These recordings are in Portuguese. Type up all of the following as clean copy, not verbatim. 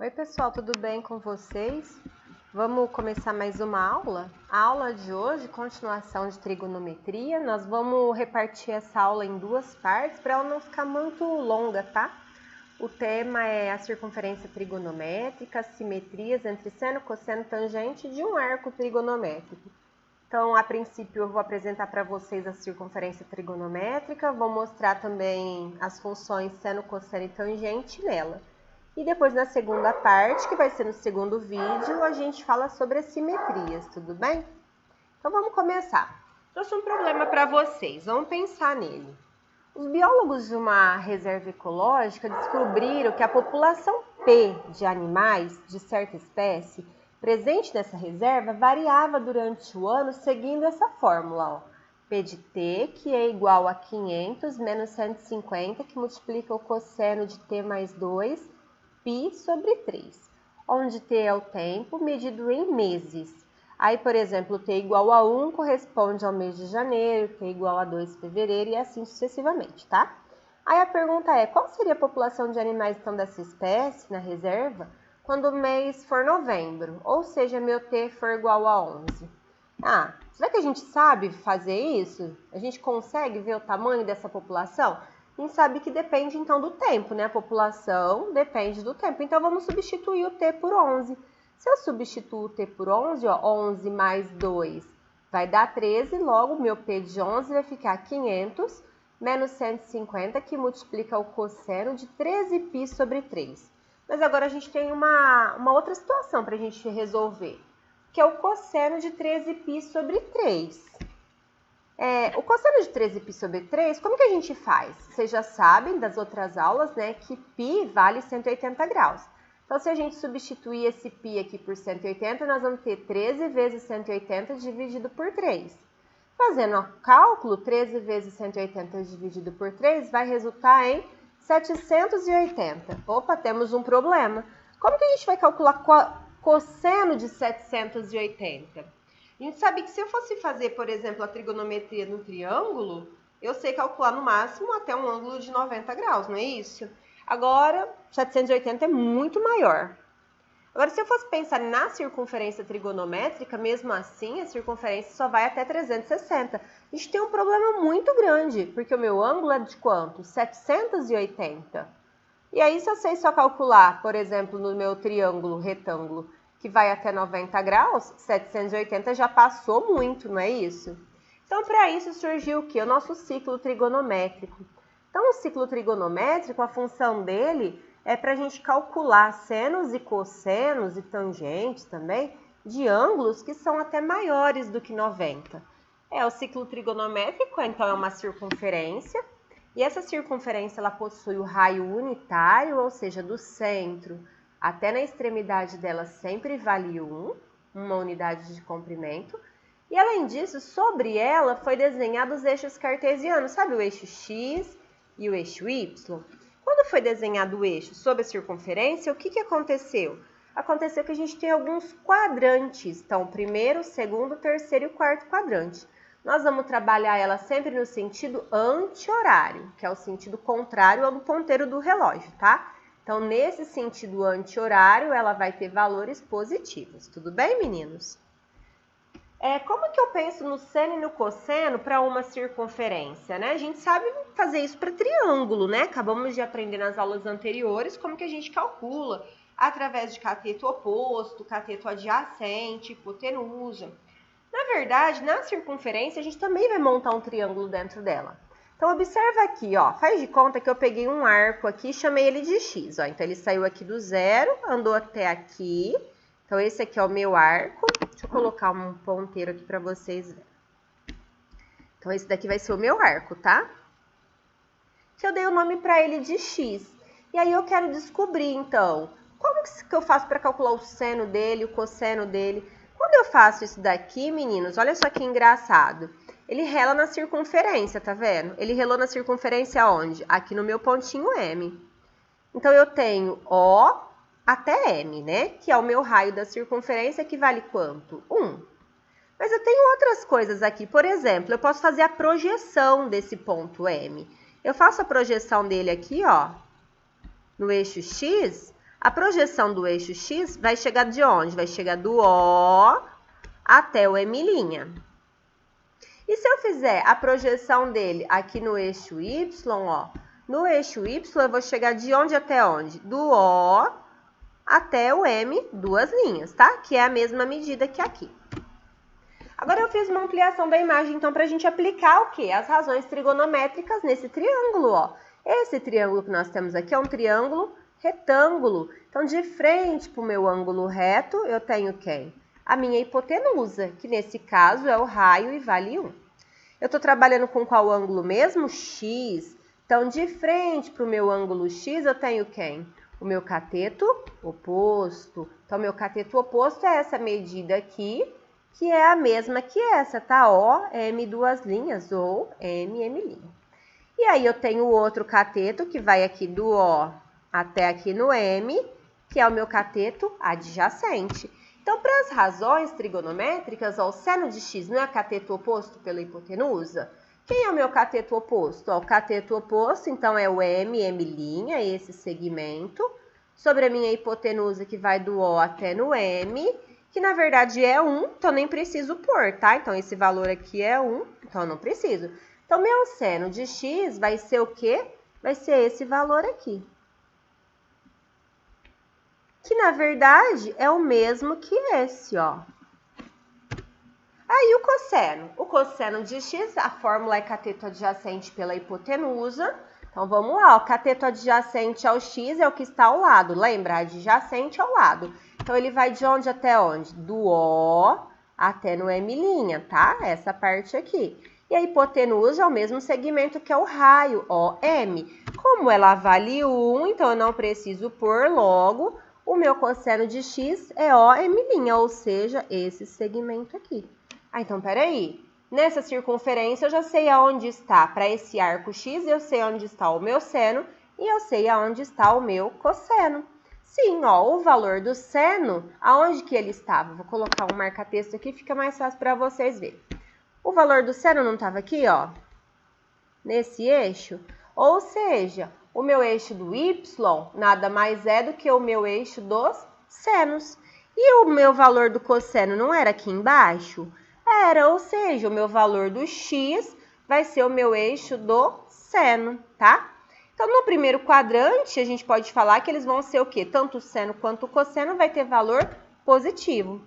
Oi pessoal, tudo bem com vocês? Vamos começar mais uma aula? A aula de hoje, continuação de trigonometria, nós vamos repartir essa aula em duas partes para ela não ficar muito longa, tá? O tema é a circunferência trigonométrica, simetrias entre seno, cosseno, tangente de um arco trigonométrico. Então, a princípio, eu vou apresentar para vocês a circunferência trigonométrica, vou mostrar também as funções seno, cosseno e tangente nela. E depois, na segunda parte, que vai ser no segundo vídeo, a gente fala sobre as simetrias, tudo bem? Então, vamos começar. Trouxe um problema para vocês, vamos pensar nele. Os biólogos de uma reserva ecológica descobriram que a população P de animais de certa espécie presente nessa reserva variava durante o ano seguindo essa fórmula, ó. P de T, que é igual a 500 menos 150, que multiplica o cosseno de T mais 2, π sobre 3, onde T é o tempo medido em meses. Aí, por exemplo, T igual a 1 corresponde ao mês de janeiro, T igual a 2 fevereiro e assim sucessivamente, tá? Aí a pergunta é, qual seria a população de animais então dessa espécie na reserva quando o mês for novembro, ou seja, meu T for igual a 11? Ah, será que a gente sabe fazer isso? A gente consegue ver o tamanho dessa população? A gente sabe que depende então do tempo, né? A população depende do tempo. Então vamos substituir o T por 11. Se eu substituo o T por 11, ó, 11 mais 2 vai dar 13, logo meu P de 11 vai ficar 500 menos 150, que multiplica o cosseno de 13π sobre 3. Mas agora a gente tem uma outra situação para a gente resolver, que é o cosseno de 13π sobre 3. O cosseno de 13π sobre 3, como que a gente faz? Vocês já sabem das outras aulas, né, que π vale 180 graus. Então, se a gente substituir esse π aqui por 180, nós vamos ter 13 vezes 180 dividido por 3. Fazendo o cálculo, 13 vezes 180 dividido por 3 vai resultar em 780. Opa, temos um problema. Como que a gente vai calcular cosseno de 780? A gente sabe que se eu fosse fazer, por exemplo, a trigonometria no triângulo, eu sei calcular no máximo até um ângulo de 90 graus, não é isso? Agora, 780 é muito maior. Agora, se eu fosse pensar na circunferência trigonométrica, mesmo assim, a circunferência só vai até 360. A gente tem um problema muito grande, porque o meu ângulo é de quanto? 780. E aí, se eu sei só calcular, por exemplo, no meu triângulo retângulo, que vai até 90 graus, 780 já passou muito, não é isso? Então, para isso surgiu o quê? O nosso ciclo trigonométrico. Então, o ciclo trigonométrico, a função dele é para a gente calcular senos e cossenos e tangentes também de ângulos que são até maiores do que 90. O ciclo trigonométrico, então, é uma circunferência, e essa circunferência ela possui o raio unitário, ou seja, do centro até na extremidade dela sempre vale 1, uma unidade de comprimento. E além disso, sobre ela foi desenhado os eixos cartesianos, sabe o eixo X e o eixo Y? Quando foi desenhado o eixo sobre a circunferência, o que aconteceu? Aconteceu que a gente tem alguns quadrantes, então primeiro, segundo, terceiro e quarto quadrante. Nós vamos trabalhar ela sempre no sentido anti-horário, que é o sentido contrário ao do ponteiro do relógio, tá? Então, nesse sentido anti-horário, ela vai ter valores positivos. Tudo bem, meninos? Como que eu penso no seno e no cosseno para uma circunferência, né? A gente sabe fazer isso para triângulo, né? Acabamos de aprender nas aulas anteriores como que a gente calcula através de cateto oposto, cateto adjacente, hipotenusa. Na verdade, na circunferência, a gente também vai montar um triângulo dentro dela. Então, observa aqui, ó, faz de conta que eu peguei um arco aqui e chamei ele de X, ó. Então, ele saiu aqui do zero, andou até aqui. Então, esse aqui é o meu arco. Deixa eu colocar um ponteiro aqui para vocês verem. Então, esse daqui vai ser o meu arco, tá? Que eu dei o nome para ele de X. E aí, eu quero descobrir, então, como que eu faço para calcular o seno dele, o cosseno dele? Quando eu faço isso daqui, meninos, olha só que engraçado. Ele rela na circunferência, tá vendo? Ele relou na circunferência onde? Aqui no meu pontinho M. Então, eu tenho O até M, né? Que é o meu raio da circunferência, que vale quanto? 1. Mas eu tenho outras coisas aqui. Por exemplo, eu posso fazer a projeção desse ponto M. Eu faço a projeção dele aqui, ó, no eixo X. A projeção do eixo X vai chegar de onde? Vai chegar do O até o M'. E se eu fizer a projeção dele aqui no eixo Y, ó, no eixo Y eu vou chegar de onde até onde? Do O até o M, 2 linhas, tá? Que é a mesma medida que aqui. Agora eu fiz uma ampliação da imagem, então, para a gente aplicar o quê? As razões trigonométricas nesse triângulo, ó. Esse triângulo que nós temos aqui é um triângulo retângulo. Então, de frente para o meu ângulo reto, eu tenho quem? A minha hipotenusa, que nesse caso é o raio e vale 1. Eu estou trabalhando com qual ângulo mesmo? X. Então, de frente para o meu ângulo X, eu tenho quem? O meu cateto oposto. Então, meu cateto oposto é essa medida aqui, que é a mesma que essa, tá? O, M, 2 linhas, ou M, M'. E aí, eu tenho o outro cateto, que vai aqui do O até aqui no M, que é o meu cateto adjacente. Então, para as razões trigonométricas, ó, o seno de x não é cateto oposto pela hipotenusa? Quem é o meu cateto oposto? Ó, o cateto oposto, então, é o M, M', esse segmento, sobre a minha hipotenusa, que vai do O até no M, que na verdade é 1, então nem preciso pôr, tá? Então, esse valor aqui é 1, então eu não preciso. Então, meu seno de x vai ser o quê? Vai ser esse valor aqui. Que, na verdade, é o mesmo que esse, ó. Aí, o cosseno. O cosseno de x, a fórmula é cateto adjacente pela hipotenusa. Então, vamos lá, ó. Cateto adjacente ao x é o que está ao lado. Lembra? Adjacente ao lado. Então, ele vai de onde até onde? Do O até no M', tá? Essa parte aqui. E a hipotenusa é o mesmo segmento que é o raio, OM. Como ela vale 1, então eu não preciso pôr logo. O meu cosseno de x é OM', ou seja, esse segmento aqui. Ah, então, peraí. Nessa circunferência, eu já sei aonde está, para esse arco x, eu sei onde está o meu seno e eu sei aonde está o meu cosseno. Sim, ó, o valor do seno, aonde que ele estava? Vou colocar um marca-texto aqui, fica mais fácil para vocês verem. O valor do seno não estava aqui, ó, nesse eixo? Ou seja, o meu eixo do y nada mais é do que o meu eixo dos senos. E o meu valor do cosseno não era aqui embaixo? Era, ou seja, o meu valor do x vai ser o meu eixo do seno, tá? Então, no primeiro quadrante, a gente pode falar que eles vão ser o quê? Tanto o seno quanto o cosseno vai ter valor positivo.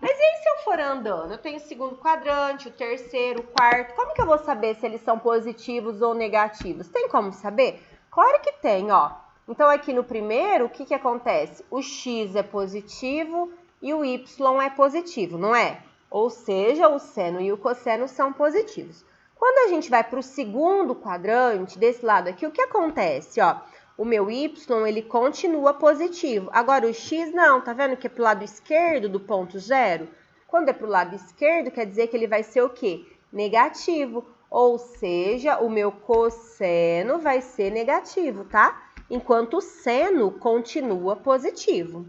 Mas e aí se eu for andando? Eu tenho o segundo quadrante, o terceiro, o quarto. Como que eu vou saber se eles são positivos ou negativos? Tem como saber? Claro que tem, ó. Então, aqui no primeiro, o que que acontece? O x é positivo e o y é positivo, não é? Ou seja, o seno e o cosseno são positivos. Quando a gente vai para o segundo quadrante, desse lado aqui, o que acontece? Ó, o meu y, ele continua positivo. Agora, o x não, tá vendo que é para o lado esquerdo do ponto zero? Quando é para o lado esquerdo, quer dizer que ele vai ser o quê? Negativo. Ou seja, o meu cosseno vai ser negativo, tá? Enquanto o seno continua positivo.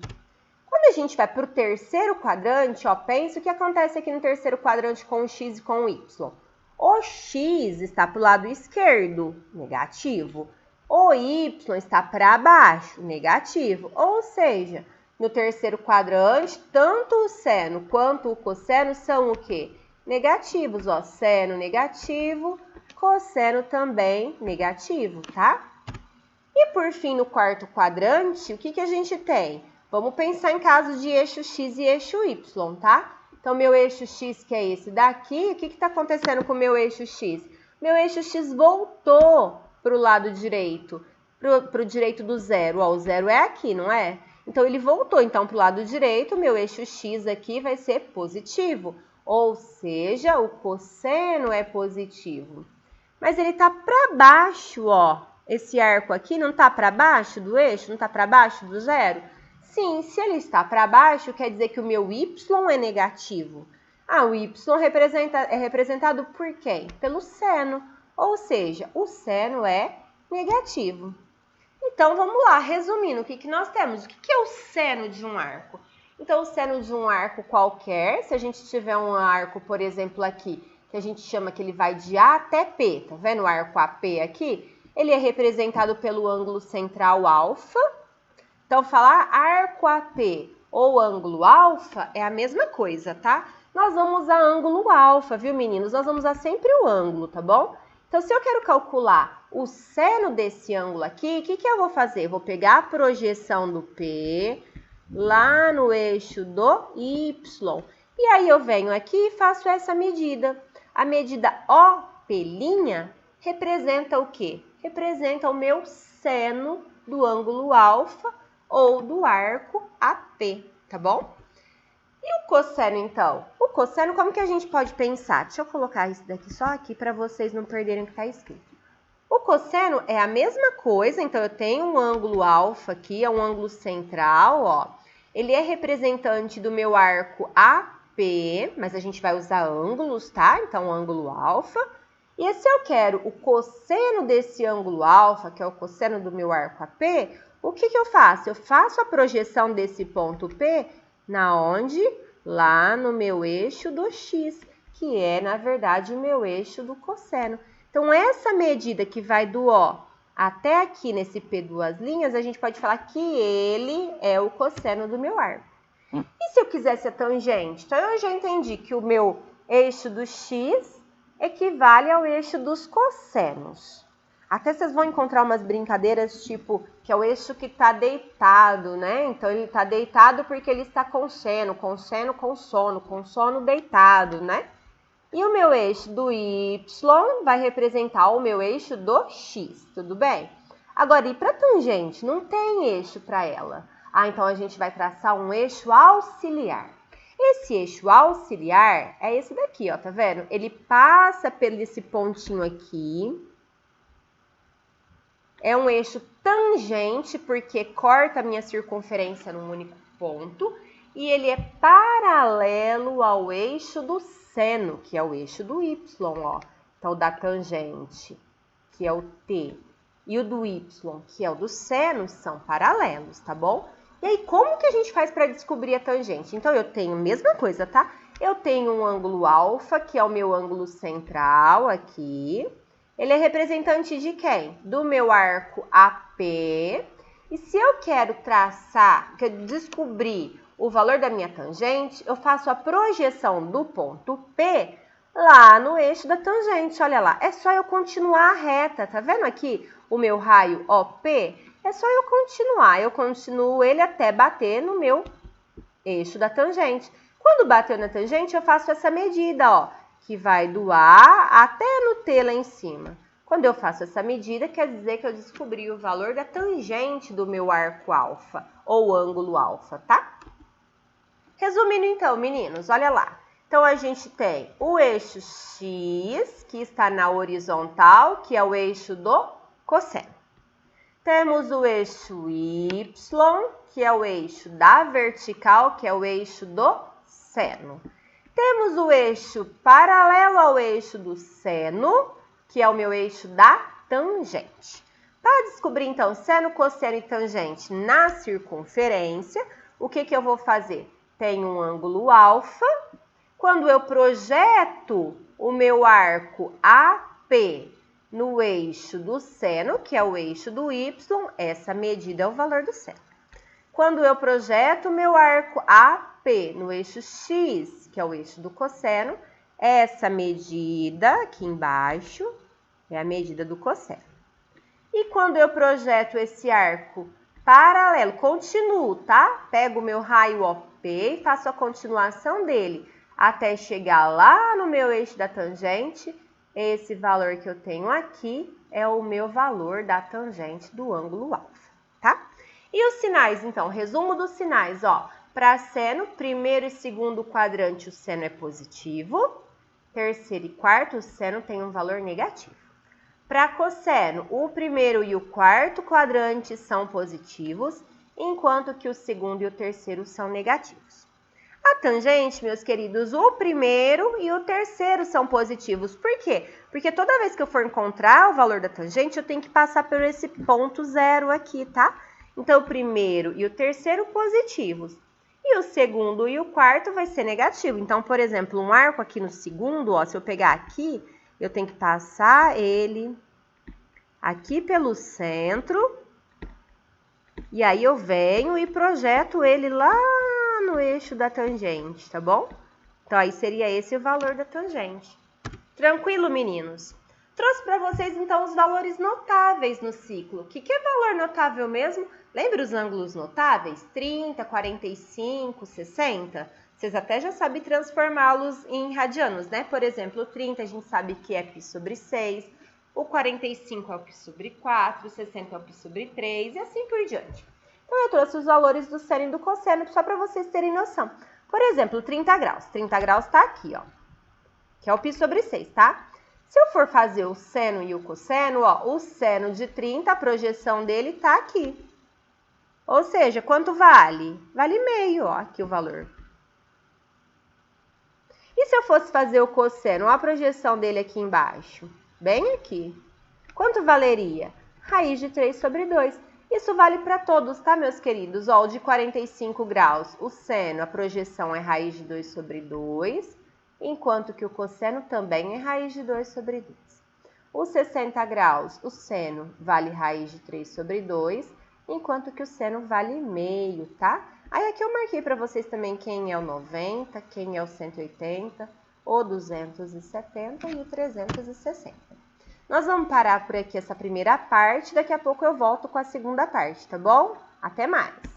Quando a gente vai para o terceiro quadrante, ó, pensa o que acontece aqui no terceiro quadrante com o x e com o y. O x está para o lado esquerdo, negativo. O y está para baixo, negativo. Ou seja, no terceiro quadrante, tanto o seno quanto o cosseno são o quê? Negativos, ó. Seno negativo, cosseno também negativo, tá? E por fim, no quarto quadrante, o que que a gente tem? Vamos pensar em casos de eixo x e eixo y, tá? Então, meu eixo x, que é esse daqui, o que está acontecendo com o meu eixo x? Meu eixo x voltou para o lado direito, para o direito do zero. Ó, o zero é aqui, não é? Então, ele voltou. Então, para o lado direito, meu eixo x aqui vai ser positivo. Ou seja, o cosseno é positivo. Mas ele está para baixo, ó. Esse arco aqui não está para baixo do eixo? Não está para baixo do zero? Sim, se ele está para baixo, quer dizer que o meu y é negativo. Ah, o y é representado por quem? Pelo seno. Ou seja, o seno é negativo. Então, vamos lá, resumindo, o que que nós temos? O que que é o seno de um arco? Então, o seno de um arco qualquer, se a gente tiver um arco, por exemplo, aqui, que a gente chama que ele vai de A até P, tá vendo o arco AP aqui? Ele é representado pelo ângulo central alfa, Então, falar arco AP ou ângulo alfa é a mesma coisa, tá? Nós vamos usar ângulo alfa, viu, meninos? Nós vamos usar sempre o ângulo, tá bom? Então, se eu quero calcular o seno desse ângulo aqui, o que eu vou fazer? Eu vou pegar a projeção do P lá no eixo do Y. E aí, eu venho aqui e faço essa medida. A medida OP' representa o quê? Representa o meu seno do ângulo alfa ou do arco AP, tá bom? E o cosseno, então? O cosseno, como que a gente pode pensar? Deixa eu colocar isso daqui só aqui para vocês não perderem o que está escrito. O cosseno é a mesma coisa, então eu tenho um ângulo alfa aqui, é um ângulo central, ó. Ele é representante do meu arco AP, mas a gente vai usar ângulos, tá? Então, ângulo alfa. E se eu quero o cosseno desse ângulo alfa, que é o cosseno do meu arco AP, o que eu faço? Eu faço a projeção desse ponto P na onde? Lá no meu eixo do X, que é, na verdade, o meu eixo do cosseno. Então, essa medida que vai do O até aqui nesse P duas linhas, a gente pode falar que ele é o cosseno do meu arco. E se eu quisesse a tangente? Então, eu já entendi que o meu eixo do X equivale ao eixo dos cossenos. Até vocês vão encontrar umas brincadeiras, tipo, que é o eixo que está deitado, né? Então, ele está deitado porque ele está com seno com sono deitado, né? E o meu eixo do Y vai representar o meu eixo do X, tudo bem? Agora, e para tangente? Não tem eixo para ela. Então a gente vai traçar um eixo auxiliar. Esse eixo auxiliar é esse daqui, ó, tá vendo? Ele passa por esse pontinho aqui. É um eixo tangente, porque corta a minha circunferência num único ponto. E ele é paralelo ao eixo do seno, que é o eixo do Y, ó. Então, o da tangente, que é o T, e o do Y, que é o do seno, são paralelos, tá bom? E aí, como que a gente faz para descobrir a tangente? Então, eu tenho a mesma coisa, tá? Eu tenho um ângulo alfa, que é o meu ângulo central aqui. Ele é representante de quem? Do meu arco AP. E se eu quero descobrir o valor da minha tangente, eu faço a projeção do ponto P lá no eixo da tangente. Olha lá, é só eu continuar a reta. Tá vendo aqui o meu raio OP? É só eu continuar. Eu continuo ele até bater no meu eixo da tangente. Quando bateu na tangente, eu faço essa medida, ó, que vai do A até no T lá em cima. Quando eu faço essa medida, quer dizer que eu descobri o valor da tangente do meu arco alfa, ou ângulo alfa, tá? Resumindo então, meninos, olha lá. Então, a gente tem o eixo X, que está na horizontal, que é o eixo do cosseno. Temos o eixo Y, que é o eixo da vertical, que é o eixo do seno. Temos o eixo paralelo ao eixo do seno, que é o meu eixo da tangente. Para descobrir, então, seno, cosseno e tangente na circunferência, o que eu vou fazer? Tenho um ângulo alfa. Quando eu projeto o meu arco AP no eixo do seno, que é o eixo do Y, essa medida é o valor do seno. Quando eu projeto o meu arco AP no eixo X, que é o eixo do cosseno, essa medida aqui embaixo é a medida do cosseno. E quando eu projeto esse arco paralelo, continuo, tá? Pego o meu raio OP e faço a continuação dele até chegar lá no meu eixo da tangente. Esse valor que eu tenho aqui é o meu valor da tangente do ângulo alfa, tá? E os sinais, então, resumo dos sinais, ó. Para seno, primeiro e segundo quadrante, o seno é positivo. Terceiro e quarto, o seno tem um valor negativo. Para cosseno, o primeiro e o quarto quadrante são positivos, enquanto que o segundo e o terceiro são negativos. A tangente, meus queridos, o primeiro e o terceiro são positivos. Por quê? Porque toda vez que eu for encontrar o valor da tangente, eu tenho que passar por esse ponto zero aqui, tá? Então, o primeiro e o terceiro positivos. E o segundo e o quarto vai ser negativo. Então, por exemplo, um arco aqui no segundo, ó, se eu pegar aqui, eu tenho que passar ele aqui pelo centro E aí eu venho e projeto ele lá no eixo da tangente, tá bom? Então, aí seria esse o valor da tangente. Tranquilo, meninos? Trouxe para vocês, então, os valores notáveis no ciclo. O que é valor notável mesmo? Lembra os ângulos notáveis? 30, 45, 60? Vocês até já sabem transformá-los em radianos, né? Por exemplo, o 30 a gente sabe que é π sobre 6, o 45 é o π sobre 4, o 60 é o π sobre 3 e assim por diante. Então, eu trouxe os valores do seno e do cosseno só para vocês terem noção. Por exemplo, 30 graus. 30 graus está aqui, ó, que é o π sobre 6, tá? Se eu for fazer o seno e o cosseno, ó, o seno de 30, a projeção dele tá aqui. Ou seja, quanto vale? Vale meio, ó, aqui o valor. E se eu fosse fazer o cosseno, a projeção dele aqui embaixo? Bem aqui. Quanto valeria? Raiz de 3 sobre 2. Isso vale para todos, tá, meus queridos? Ó, o de 45 graus, o seno, a projeção é raiz de 2 sobre 2, enquanto que o cosseno também é raiz de 2 sobre 2. Os 60 graus, o seno vale raiz de 3 sobre 2, enquanto que o seno vale meio, tá? Aí aqui eu marquei para vocês também quem é o 90, quem é o 180, o 270 e o 360. Nós vamos parar por aqui essa primeira parte, daqui a pouco eu volto com a segunda parte, tá bom? Até mais!